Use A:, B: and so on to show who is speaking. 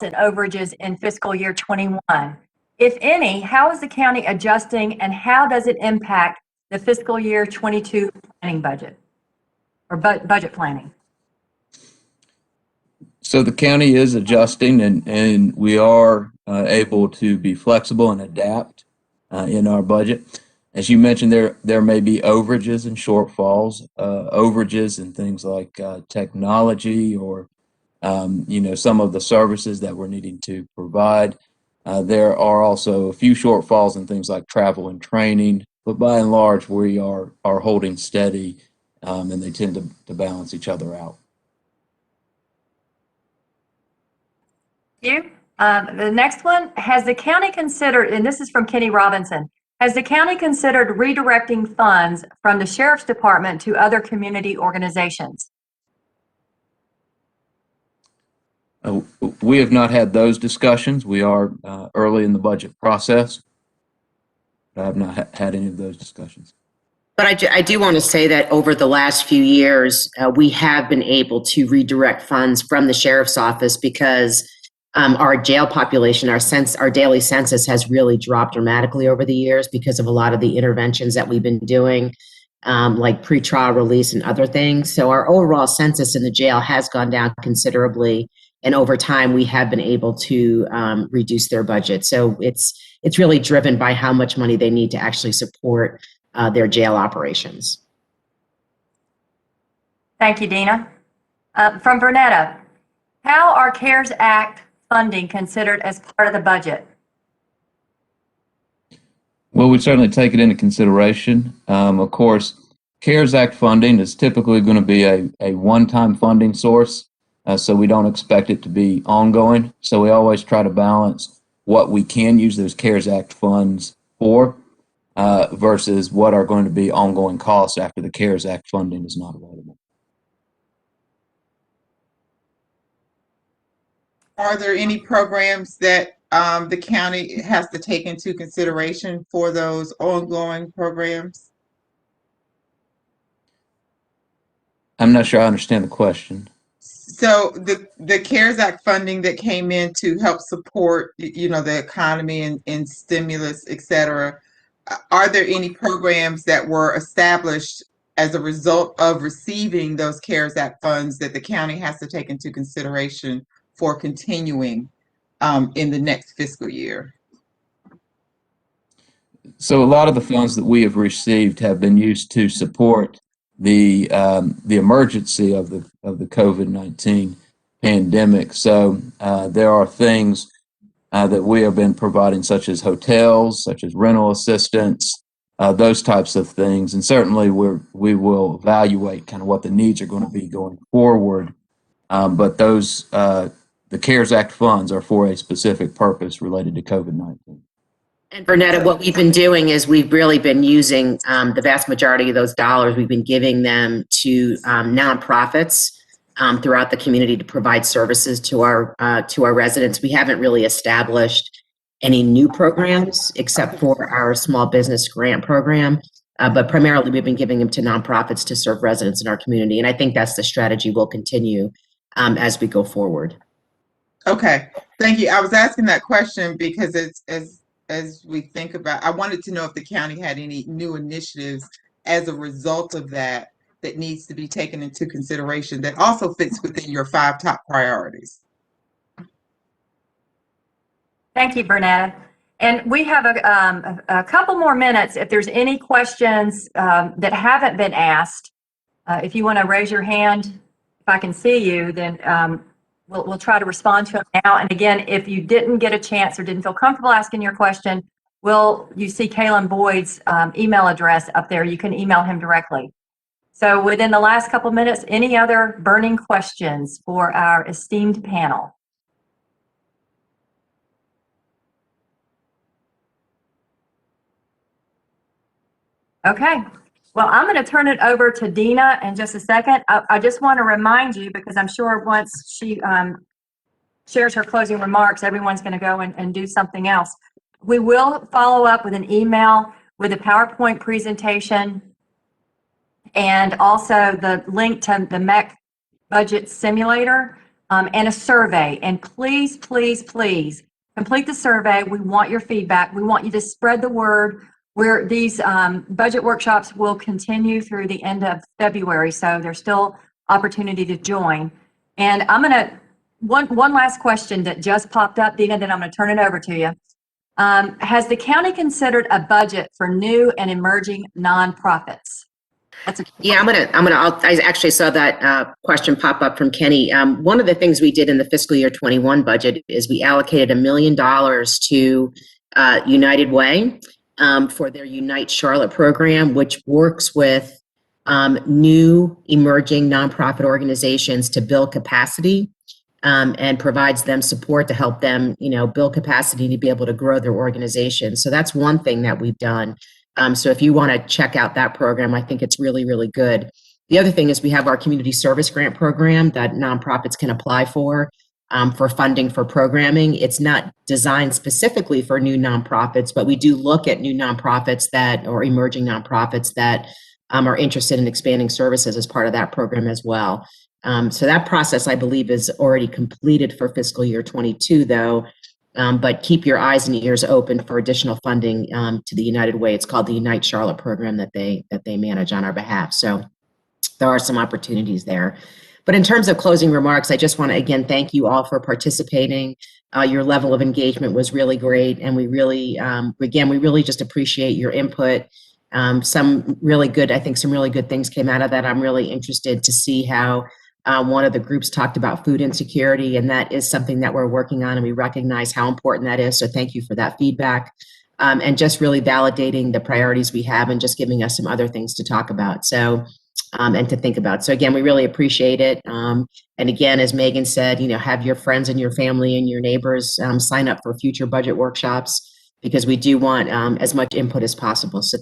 A: and overages in fiscal year 21? If any, how is the county adjusting and how does it impact the fiscal year 22 planning budget or budget planning?
B: So the county is adjusting and we are able to be flexible and adapt in our budget. As you mentioned, there may be overages and shortfalls, overages and things like technology or some of the services that we're needing to provide. There are also a few shortfalls in things like travel and training, but by and large, we are holding steady, and they tend to balance each other out.
A: Thank you. The next one, has the county considered, and this is from Kenny Robinson, has the county considered redirecting funds from the Sheriff's Department to other community organizations?
B: We have not had those discussions. We are early in the budget process. I have not had any of those discussions.
C: But I do want to say that over the last few years, we have been able to redirect funds from the sheriff's office because our jail population, our daily census has really dropped dramatically over the years because of a lot of the interventions that we've been doing, like pretrial release and other things. So our overall census in the jail has gone down considerably. And over time, we have been able to reduce their budget. So it's really driven by how much money they need to actually support their jail operations.
A: Thank you, Dina. From Vernetta, how are CARES Act funding considered as part of the budget?
B: Well, we certainly take it into consideration. Of course, CARES Act funding is typically going to be a one-time funding source. So we don't expect it to be ongoing. So we always try to balance what we can use those CARES Act funds for versus what are going to be ongoing costs after the CARES Act funding is not available.
D: Are there any programs that the county has to take into consideration for those ongoing programs?
B: I'm not sure I understand the question.
D: So the CARES Act funding that came in to help support, the economy and stimulus, et cetera, are there any programs that were established as a result of receiving those CARES Act funds that the county has to take into consideration for continuing in the next fiscal year?
B: So a lot of the funds that we have received have been used to support the emergency of the COVID-19 pandemic. So there are things that we have been providing, such as hotels, such as rental assistance, those types of things. And certainly we will evaluate kind of what the needs are going to be going forward. But those the CARES Act funds are for a specific purpose related to COVID-19.
C: And Vernetta, what we've been doing is we've really been using the vast majority of those dollars, we've been giving them to nonprofits throughout the community to provide services to our residents. We haven't really established any new programs except for our small business grant program, but primarily we've been giving them to nonprofits to serve residents in our community. And I think that's the strategy we'll continue as we go forward.
D: Okay, thank you. I was asking that question because as we think about, I wanted to know if the county had any new initiatives as a result of that needs to be taken into consideration that also fits within your 5 top priorities.
A: Thank you, Vernetta. And we have a couple more minutes. If there's any questions that haven't been asked, if you want to raise your hand, if I can see you, then we'll try to respond to them now. And again, if you didn't get a chance or didn't feel comfortable asking your question, you see Kalen Boyd's email address up there. You can email him directly. So within the last couple minutes, any other burning questions for our esteemed panel? Okay. Well, I'm going to turn it over to Dina in just a second. I just want to remind you, because I'm sure once she shares her closing remarks, everyone's going to go and do something else. We will follow up with an email with a PowerPoint presentation and also the link to the MEC budget simulator and a survey. And please, please, please complete the survey. We want your feedback. We want you to spread the word. Where these budget workshops will continue through the end of February, so there's still opportunity to join. And I'm going to, one last question that just popped up, Dina, then I'm going to turn it over to you. Has the county considered a budget for new and emerging nonprofits?
C: Yeah, I actually saw that question pop up from Kenny. One of the things we did in the fiscal year 21 budget is we allocated $1 million to United Way for their Unite Charlotte program, which works with new emerging nonprofit organizations to build capacity and provides them support to help them, build capacity to be able to grow their organization. So that's one thing that we've done. So if you want to check out that program, I think it's really, really good. The other thing is we have our community service grant program that nonprofits can apply for funding for programming. It's not designed specifically for new nonprofits, but we do look at new nonprofits or emerging nonprofits that are interested in expanding services as part of that program as well. So that process, I believe, is already completed for fiscal year 22, though. But keep your eyes and ears open for additional funding to the United Way. It's called the Unite Charlotte program that they manage on our behalf. So there are some opportunities there. But in terms of closing remarks, I just want to again thank you all for participating. Your level of engagement was really great, and we really just appreciate your input. Some really good things came out of that. I'm really interested to see how one of the groups talked about food insecurity, and that is something that we're working on, and we recognize how important that is. So thank you for that feedback, and just really validating the priorities we have and just giving us some other things to talk about. So. And to think about. So again, we really appreciate it. And again, as Megan said, have your friends and your family and your neighbors sign up for future budget workshops, because we do want as much input as possible. So